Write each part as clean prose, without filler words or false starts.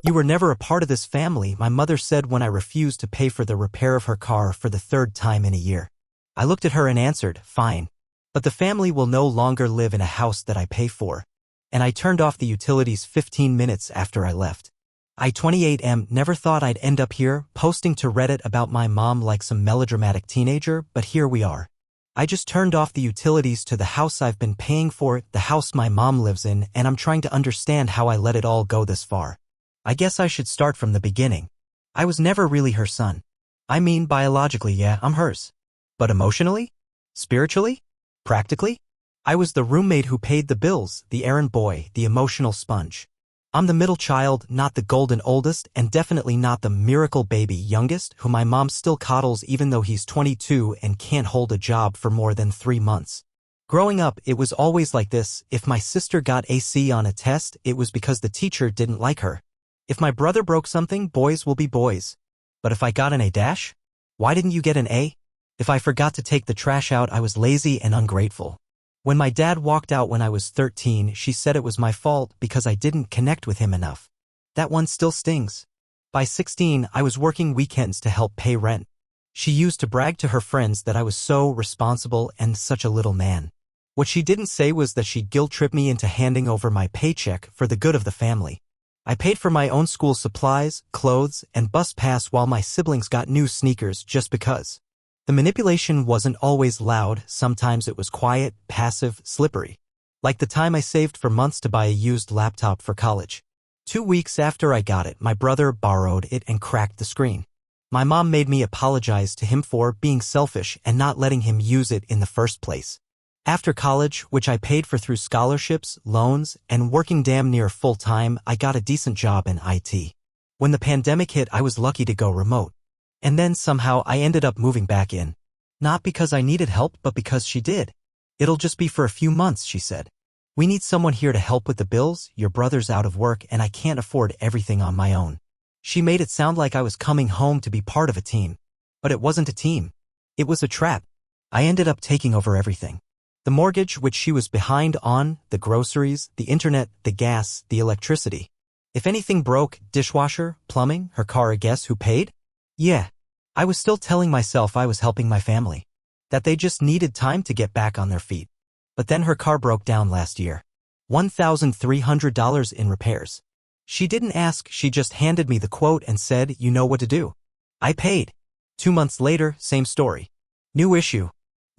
You were never a part of this family, my mother said when I refused to pay for the repair of her car for the third time in a year. I looked at her and answered, fine. But the family will no longer live in a house that I pay for. And I turned off the utilities 15 minutes after I left. I 28M never thought I'd end up here, posting to Reddit about my mom like some melodramatic teenager, but here we are. I just turned off the utilities to the house I've been paying for, the house my mom lives in, and I'm trying to understand how I let it all go this far. I guess I should start from the beginning. I was never really her son. I mean, biologically, yeah, I'm hers. But emotionally? Spiritually? Practically? I was the roommate who paid the bills, the errand boy, the emotional sponge. I'm the middle child, not the golden oldest, and definitely not the miracle baby youngest who my mom still coddles even though he's 22 and can't hold a job for more than 3 months. Growing up, it was always like this. If my sister got a C on a test, it was because the teacher didn't like her. If my brother broke something, boys will be boys. But if I got an A dash? Why didn't you get an A? If I forgot to take the trash out, I was lazy and ungrateful. When my dad walked out when I was 13, she said it was my fault because I didn't connect with him enough. That one still stings. By 16, I was working weekends to help pay rent. She used to brag to her friends that I was so responsible and such a little man. What she didn't say was that she'd guilt-trip me into handing over my paycheck for the good of the family. I paid for my own school supplies, clothes, and bus pass while my siblings got new sneakers just because. The manipulation wasn't always loud, sometimes it was quiet, passive, slippery. Like the time I saved for months to buy a used laptop for college. 2 weeks after I got it, my brother borrowed it and cracked the screen. My mom made me apologize to him for being selfish and not letting him use it in the first place. After college, which I paid for through scholarships, loans, and working damn near full-time, I got a decent job in IT. When the pandemic hit, I was lucky to go remote. And then somehow I ended up moving back in. Not because I needed help, but because she did. It'll just be for a few months, she said. We need someone here to help with the bills, your brother's out of work and I can't afford everything on my own. She made it sound like I was coming home to be part of a team. But it wasn't a team. It was a trap. I ended up taking over everything. The mortgage, which she was behind on, the groceries, the internet, the gas, the electricity. If anything broke, dishwasher, plumbing, her car, guess who paid? Yeah. I was still telling myself I was helping my family. That they just needed time to get back on their feet. But then her car broke down last year. $1,300 in repairs. She didn't ask, she just handed me the quote and said, you know what to do. I paid. 2 months later, same story. New issue.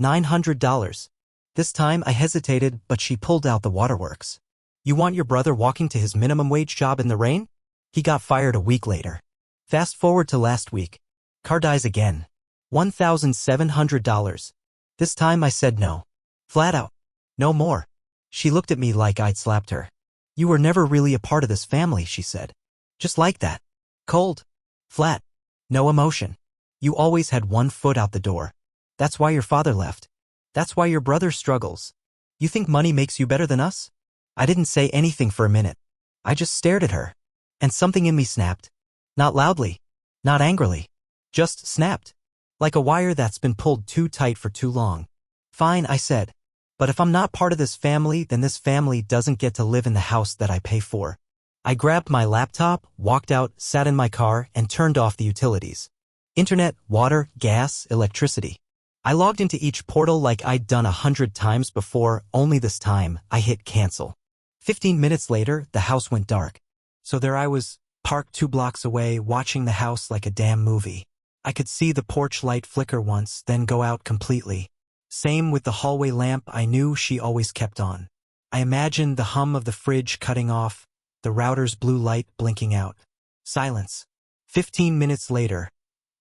$900. This time I hesitated, but she pulled out the waterworks. You want your brother walking to his minimum wage job in the rain? He got fired a week later. Fast forward to last week. Car dies again. $1,700. This time I said no. Flat out. No more. She looked at me like I'd slapped her. You were never really a part of this family, she said. Just like that. Cold. Flat. No emotion. You always had one foot out the door. That's why your father left. That's why your brother struggles. You think money makes you better than us? I didn't say anything for a minute. I just stared at her. And something in me snapped. Not loudly. Not angrily. Just snapped. Like a wire that's been pulled too tight for too long. Fine, I said. But if I'm not part of this family, then this family doesn't get to live in the house that I pay for. I grabbed my laptop, walked out, sat in my car, and turned off the utilities. Internet, water, gas, electricity. I logged into each portal like I'd done 100 times before, only this time, I hit cancel. 15 minutes later, the house went dark. So there I was, parked 2 blocks away, watching the house like a damn movie. I could see the porch light flicker once, then go out completely. Same with the hallway lamp I knew she always kept on. I imagined the hum of the fridge cutting off, the router's blue light blinking out. Silence. 15 minutes later,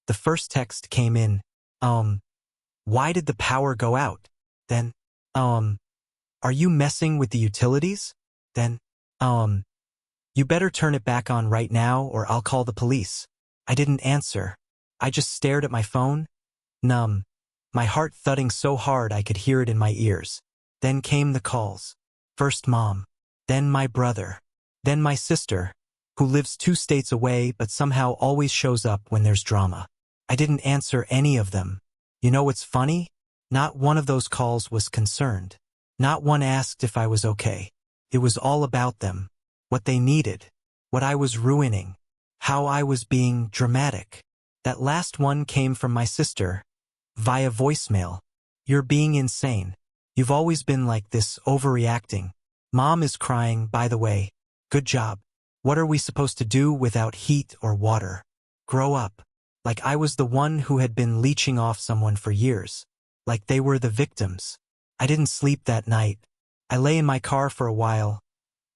the first text came in. Why did the power go out? Then, are you messing with the utilities? Then, you better turn it back on right now or I'll call the police. I didn't answer. I just stared at my phone, numb, my heart thudding so hard I could hear it in my ears. Then came the calls. First Mom, then my brother, then my sister, who lives 2 states away but somehow always shows up when there's drama. I didn't answer any of them. You know what's funny? Not one of those calls was concerned. Not one asked if I was okay. It was all about them, what they needed, what I was ruining, how I was being dramatic. That last one came from my sister, via voicemail. You're being insane. You've always been like this, overreacting. Mom is crying, by the way. Good job. What are we supposed to do without heat or water? Grow up. Like I was the one who had been leeching off someone for years. Like they were the victims. I didn't sleep that night. I lay in my car for a while,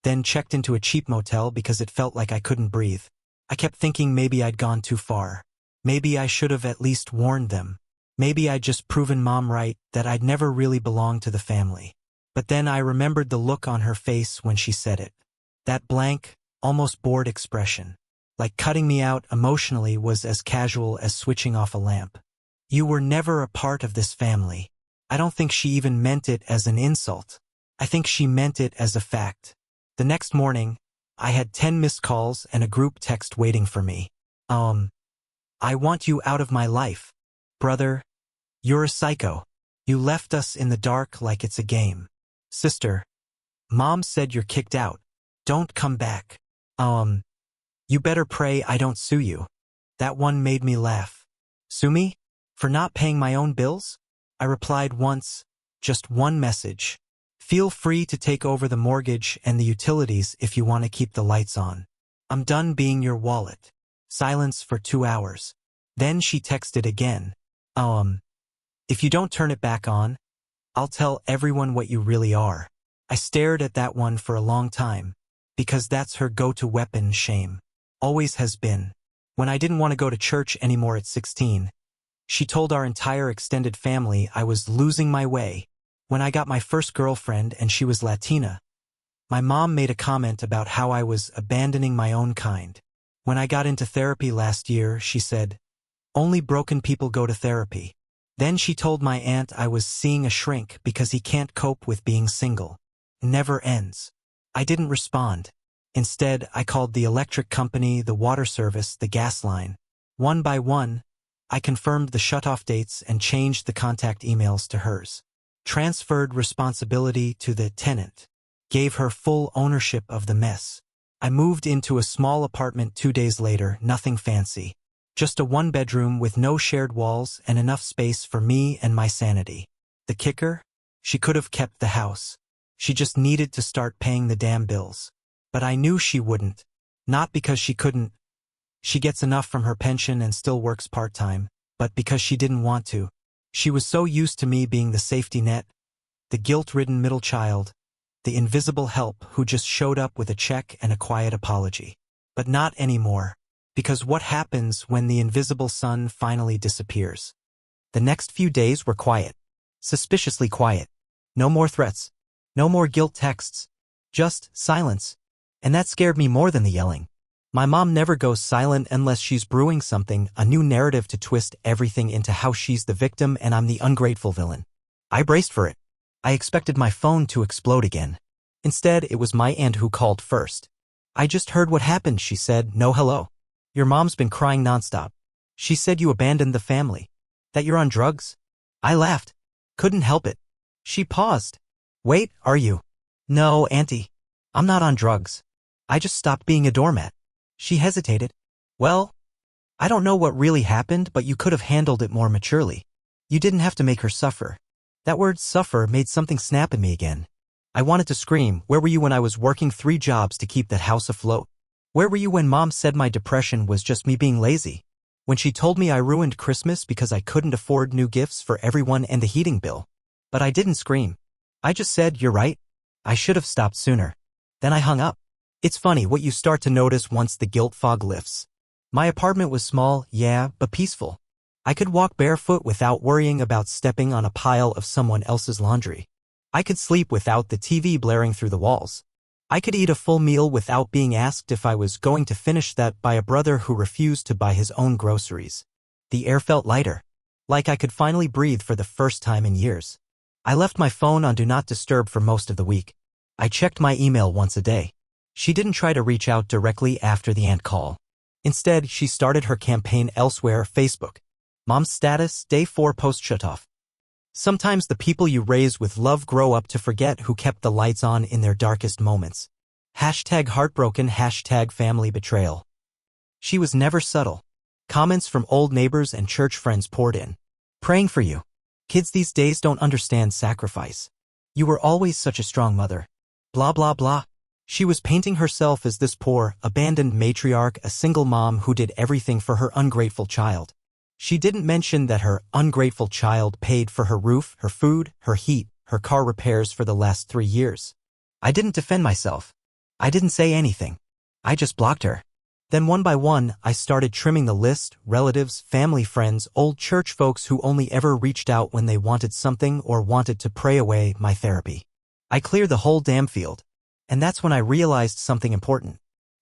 then checked into a cheap motel because it felt like I couldn't breathe. I kept thinking maybe I'd gone too far. Maybe I should have at least warned them. Maybe I'd just proven Mom right, that I'd never really belonged to the family. But then I remembered the look on her face when she said it. That blank, almost bored expression. Like cutting me out emotionally was as casual as switching off a lamp. You were never a part of this family. I don't think she even meant it as an insult. I think she meant it as a fact. The next morning, I had 10 missed calls and a group text waiting for me. I want you out of my life. Brother, you're a psycho. You left us in the dark like it's a game. Sister, Mom said you're kicked out. Don't come back. You better pray I don't sue you. That one made me laugh. Sue me? For not paying my own bills? I replied once, just one message. Feel free to take over the mortgage and the utilities if you want to keep the lights on. I'm done being your wallet. Silence for 2 hours. Then she texted again. If you don't turn it back on, I'll tell everyone what you really are. I stared at that one for a long time, because that's her go-to weapon, shame. Always has been. When I didn't want to go to church anymore at 16, she told our entire extended family I was losing my way. When I got my first girlfriend and she was Latina, my mom made a comment about how I was abandoning my own kind. When I got into therapy last year, she said, only broken people go to therapy. Then she told my aunt I was seeing a shrink because he can't cope with being single. Never ends. I didn't respond. Instead, I called the electric company, the water service, the gas line. One by one, I confirmed the shutoff dates and changed the contact emails to hers. Transferred responsibility to the tenant. Gave her full ownership of the mess. I moved into a small apartment 2 days later, nothing fancy. Just a 1-bedroom with no shared walls and enough space for me and my sanity. The kicker? She could have kept the house. She just needed to start paying the damn bills. But I knew she wouldn't. Not because she couldn't. She gets enough from her pension and still works part-time, but because she didn't want to. She was so used to me being the safety net, the guilt-ridden middle child, the invisible help who just showed up with a check and a quiet apology. But not anymore. Because what happens when the invisible sun finally disappears? The next few days were quiet. Suspiciously quiet. No more threats. No more guilt texts. Just silence. And that scared me more than the yelling. My mom never goes silent unless she's brewing something, a new narrative to twist everything into how she's the victim and I'm the ungrateful villain. I braced for it. I expected my phone to explode again. Instead, it was my aunt who called first. I just heard what happened, she said, no hello. Your mom's been crying nonstop. She said you abandoned the family. That you're on drugs? I laughed. Couldn't help it. She paused. Wait, are you? No, Auntie. I'm not on drugs. I just stopped being a doormat. She hesitated. Well, I don't know what really happened, but you could have handled it more maturely. You didn't have to make her suffer. That word suffer made something snap in me again. I wanted to scream, where were you when I was working 3 jobs to keep that house afloat? Where were you when Mom said my depression was just me being lazy? When she told me I ruined Christmas because I couldn't afford new gifts for everyone and the heating bill? But I didn't scream. I just said, you're right. I should have stopped sooner. Then I hung up. It's funny what you start to notice once the guilt fog lifts. My apartment was small, yeah, but peaceful. I could walk barefoot without worrying about stepping on a pile of someone else's laundry. I could sleep without the TV blaring through the walls. I could eat a full meal without being asked if I was going to finish that by a brother who refused to buy his own groceries. The air felt lighter. Like I could finally breathe for the first time in years. I left my phone on Do Not Disturb for most of the week. I checked my email once a day. She didn't try to reach out directly after the aunt call. Instead, she started her campaign elsewhere, Facebook. Mom's status, Day 4 post shutoff. Sometimes the people you raise with love grow up to forget who kept the lights on in their darkest moments. Hashtag heartbroken, hashtag family betrayal. She was never subtle. Comments from old neighbors and church friends poured in. Praying for you. Kids these days don't understand sacrifice. You were always such a strong mother. Blah blah blah. She was painting herself as this poor, abandoned matriarch, a single mom who did everything for her ungrateful child. She didn't mention that her ungrateful child paid for her roof, her food, her heat, her car repairs for the last 3 years. I didn't defend myself. I didn't say anything. I just blocked her. Then one by one, I started trimming the list: relatives, family, friends, old church folks who only ever reached out when they wanted something or wanted to pray away my therapy. I cleared the whole damn field. And that's when I realized something important.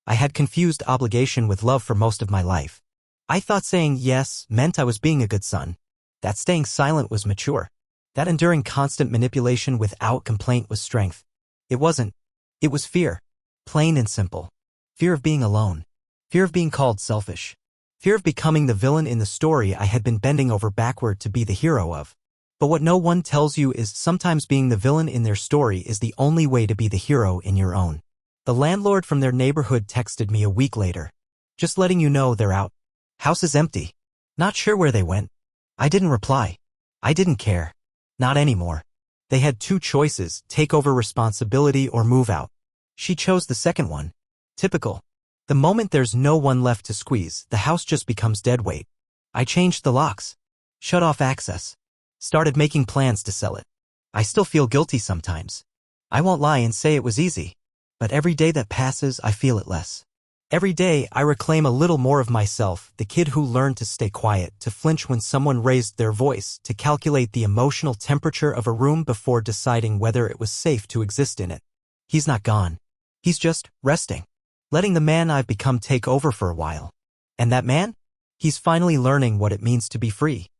I had confused obligation with love for most of my life. I thought saying yes meant I was being a good son. That staying silent was mature. That enduring constant manipulation without complaint was strength. It wasn't. It was fear. Plain and simple. Fear of being alone. Fear of being called selfish. Fear of becoming the villain in the story I had been bending over backward to be the hero of. But what no one tells you is sometimes being the villain in their story is the only way to be the hero in your own. The landlord from their neighborhood texted me a week later. Just letting you know they're out. House is empty. Not sure where they went. I didn't reply. I didn't care. Not anymore. They had 2 choices: take over responsibility or move out. She chose the second one. Typical. The moment there's no one left to squeeze, the house just becomes dead weight. I changed the locks. Shut off access. Started making plans to sell it. I still feel guilty sometimes. I won't lie and say it was easy. But every day that passes, I feel it less. Every day, I reclaim a little more of myself, the kid who learned to stay quiet, to flinch when someone raised their voice, to calculate the emotional temperature of a room before deciding whether it was safe to exist in it. He's not gone. He's just resting. Letting the man I've become take over for a while. And that man? He's finally learning what it means to be free.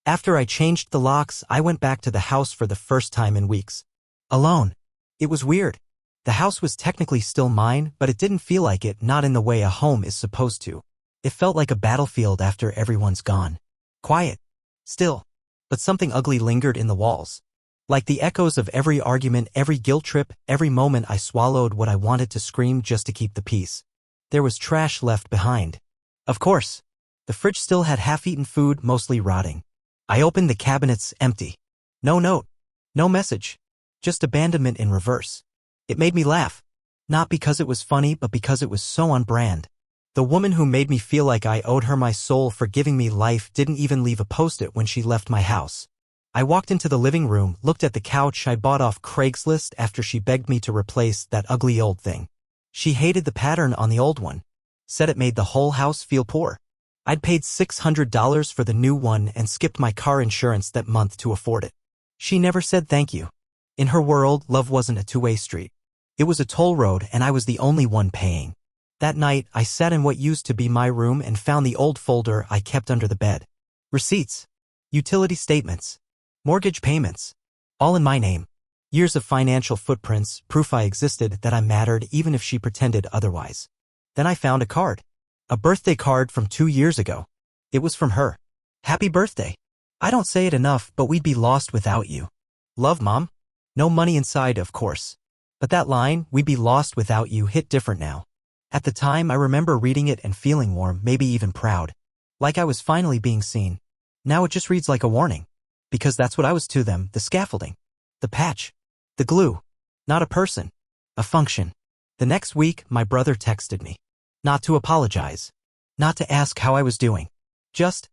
After I changed the locks, I went back to the house for the first time in weeks. Alone. It was weird. The house was technically still mine, but it didn't feel like it, not in the way a home is supposed to. It felt like a battlefield after everyone's gone. Quiet. Still. But something ugly lingered in the walls. Like the echoes of every argument, every guilt trip, every moment I swallowed what I wanted to scream just to keep the peace. There was trash left behind. Of course. The fridge still had half-eaten food, mostly rotting. I opened the cabinets, empty. No note. No message. Just abandonment in reverse. It made me laugh. Not because it was funny, but because it was so on brand. The woman who made me feel like I owed her my soul for giving me life didn't even leave a post-it when she left my house. I walked into the living room, looked at the couch I bought off Craigslist after she begged me to replace that ugly old thing. She hated the pattern on the old one. Said it made the whole house feel poor. I'd paid $600 for the new one and skipped my car insurance that month to afford it. She never said thank you. In her world, love wasn't a two-way street. It was a toll road, and I was the only one paying. That night, I sat in what used to be my room and found the old folder I kept under the bed. Receipts. Utility statements. Mortgage payments. All in my name. Years of financial footprints, proof I existed, that I mattered even if she pretended otherwise. Then I found a card. A birthday card from 2 years ago. It was from her. Happy birthday. I don't say it enough, but we'd be lost without you. Love, Mom. No money inside, of course. But that line, we'd be lost without you, hit different now. At the time, I remember reading it and feeling warm, maybe even proud. Like I was finally being seen. Now it just reads like a warning. Because that's what I was to them, the scaffolding. The patch. The glue. Not a person. A function. The next week, my brother texted me. Not to apologize. Not to ask how I was doing. Just,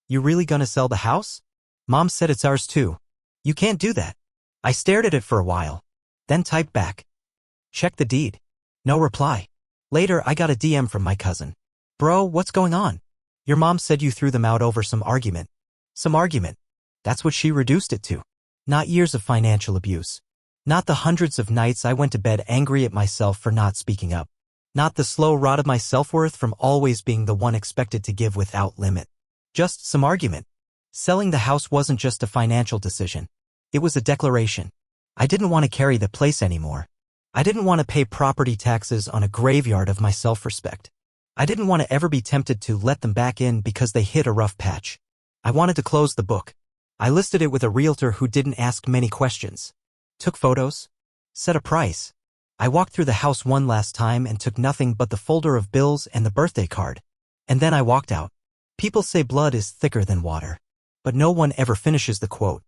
you really gonna sell the house? Mom said it's ours too. You can't do that. I stared at it for a while. Then typed back. Check the deed. No reply. Later, I got a DM from my cousin. Bro, what's going on? Your mom said you threw them out over some argument. Some argument. That's what she reduced it to. Not years of financial abuse. Not the hundreds of nights I went to bed angry at myself for not speaking up. Not the slow rot of my self-worth from always being the one expected to give without limit. Just some argument. Selling the house wasn't just a financial decision. It was a declaration. I didn't want to carry the place anymore. I didn't want to pay property taxes on a graveyard of my self-respect. I didn't want to ever be tempted to let them back in because they hit a rough patch. I wanted to close the book. I listed it with a realtor who didn't ask many questions. Took photos. Set a price. I walked through the house one last time and took nothing but the folder of bills and the birthday card. And then I walked out. People say blood is thicker than water. But no one ever finishes the quote.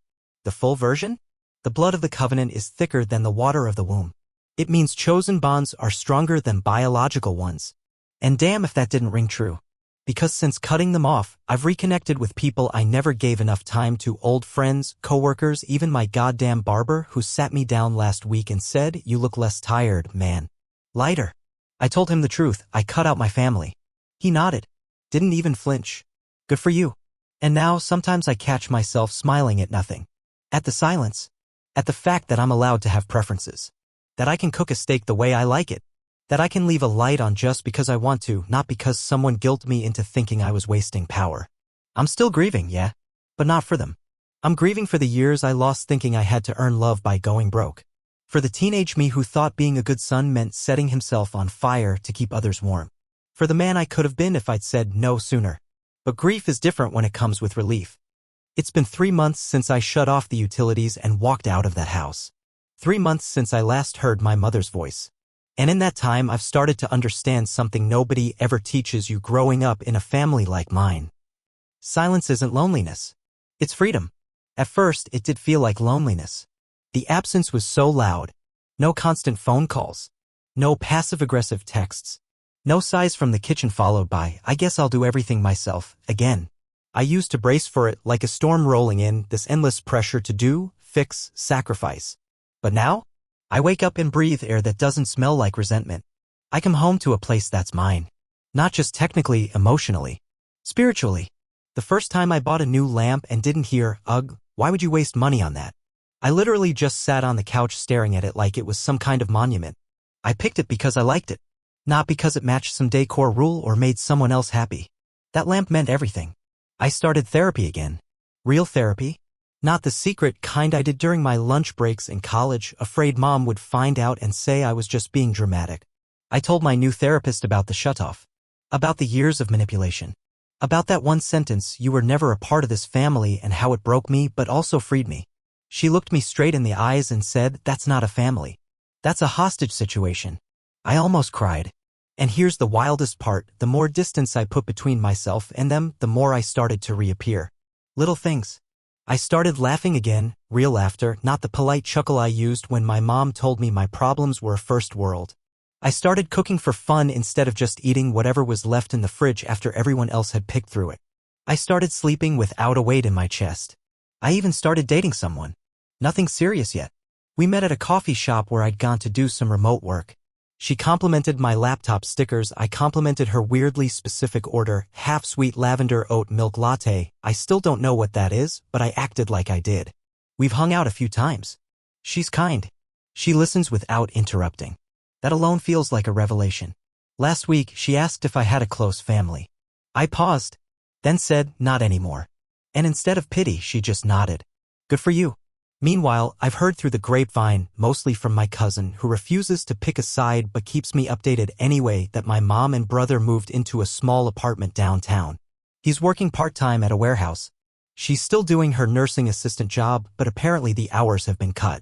The full version? The blood of the covenant is thicker than the water of the womb. It means chosen bonds are stronger than biological ones. And damn if that didn't ring true. Because since cutting them off, I've reconnected with people I never gave enough time to, old friends, coworkers, even my goddamn barber who sat me down last week and said, "You look less tired, man. Lighter." I told him the truth, I cut out my family. He nodded. Didn't even flinch. Good for you. And now sometimes I catch myself smiling at nothing. At the silence. At the fact that I'm allowed to have preferences. That I can cook a steak the way I like it. That I can leave a light on just because I want to, not because someone guilted me into thinking I was wasting power. I'm still grieving, yeah, but not for them. I'm grieving for the years I lost thinking I had to earn love by going broke. For the teenage me who thought being a good son meant setting himself on fire to keep others warm. For the man I could have been if I'd said no sooner. But grief is different when it comes with relief. It's been 3 months since I shut off the utilities and walked out of that house. 3 months since I last heard my mother's voice. And in that time I've started to understand something nobody ever teaches you growing up in a family like mine. Silence isn't loneliness. It's freedom. At first, it did feel like loneliness. The absence was so loud. No constant phone calls. No passive-aggressive texts. No sighs from the kitchen followed by, "I guess I'll do everything myself, again." I used to brace for it like a storm rolling in, this endless pressure to do, fix, sacrifice. But now? I wake up and breathe air that doesn't smell like resentment. I come home to a place that's mine. Not just technically, emotionally. Spiritually. The first time I bought a new lamp and didn't hear, "Ugh, why would you waste money on that?" I literally just sat on the couch staring at it like it was some kind of monument. I picked it because I liked it. Not because it matched some decor rule or made someone else happy. That lamp meant everything. I started therapy again. Real therapy. Not the secret kind I did during my lunch breaks in college, afraid mom would find out and say I was just being dramatic. I told my new therapist about the shutoff. About the years of manipulation. About that one sentence, "You were never a part of this family," and how it broke me but also freed me. She looked me straight in the eyes and said, "That's not a family. That's a hostage situation." I almost cried. And here's the wildest part, the more distance I put between myself and them, the more I started to reappear. Little things. I started laughing again, real laughter, not the polite chuckle I used when my mom told me my problems were a first world. I started cooking for fun instead of just eating whatever was left in the fridge after everyone else had picked through it. I started sleeping without a weight in my chest. I even started dating someone. Nothing serious yet. We met at a coffee shop where I'd gone to do some remote work. She complimented my laptop stickers, I complimented her weirdly specific order, half-sweet lavender oat milk latte. I still don't know what that is, but I acted like I did. We've hung out a few times. She's kind. She listens without interrupting. That alone feels like a revelation. Last week, she asked if I had a close family. I paused, then said, "Not anymore." And instead of pity, she just nodded. Good for you. Meanwhile, I've heard through the grapevine, mostly from my cousin, who refuses to pick a side but keeps me updated anyway, that my mom and brother moved into a small apartment downtown. He's working part-time at a warehouse. She's still doing her nursing assistant job, but apparently the hours have been cut.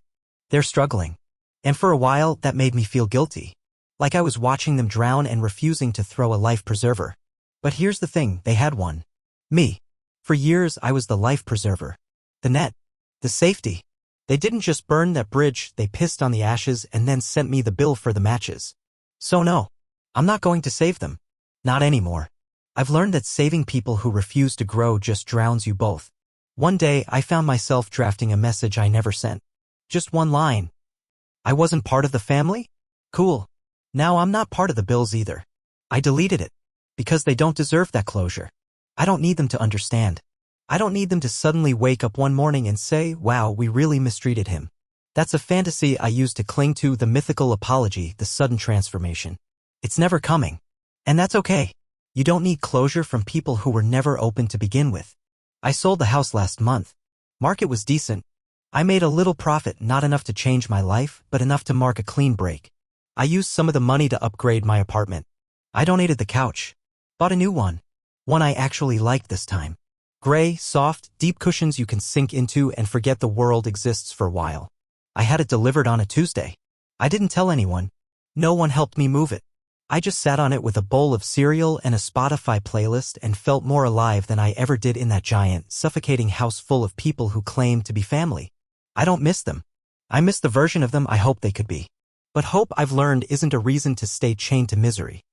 They're struggling. And for a while, that made me feel guilty. Like I was watching them drown and refusing to throw a life preserver. But here's the thing, they had one. Me. For years, I was the life preserver. The net. The safety. They didn't just burn that bridge, they pissed on the ashes and then sent me the bill for the matches. So no, I'm not going to save them. Not anymore. I've learned that saving people who refuse to grow just drowns you both. One day, I found myself drafting a message I never sent. Just one line. I wasn't part of the family? Cool. Now I'm not part of the bills either. I deleted it. Because they don't deserve that closure. I don't need them to understand. I don't need them to suddenly wake up one morning and say, "Wow, we really mistreated him." That's a fantasy I use to cling to, the mythical apology, the sudden transformation. It's never coming. And that's okay. You don't need closure from people who were never open to begin with. I sold the house last month. Market was decent. I made a little profit, not enough to change my life, but enough to mark a clean break. I used some of the money to upgrade my apartment. I donated the couch. Bought a new one. One I actually liked this time. Gray, soft, deep cushions you can sink into and forget the world exists for a while. I had it delivered on a Tuesday. I didn't tell anyone, No one helped me move it. I just sat on it with a bowl of cereal and a Spotify playlist and felt more alive than I ever did in that giant, suffocating house full of people who claim to be family. I don't miss them. I miss the version of them I hope they could be. But hope, I've learned, isn't a reason to stay chained to misery.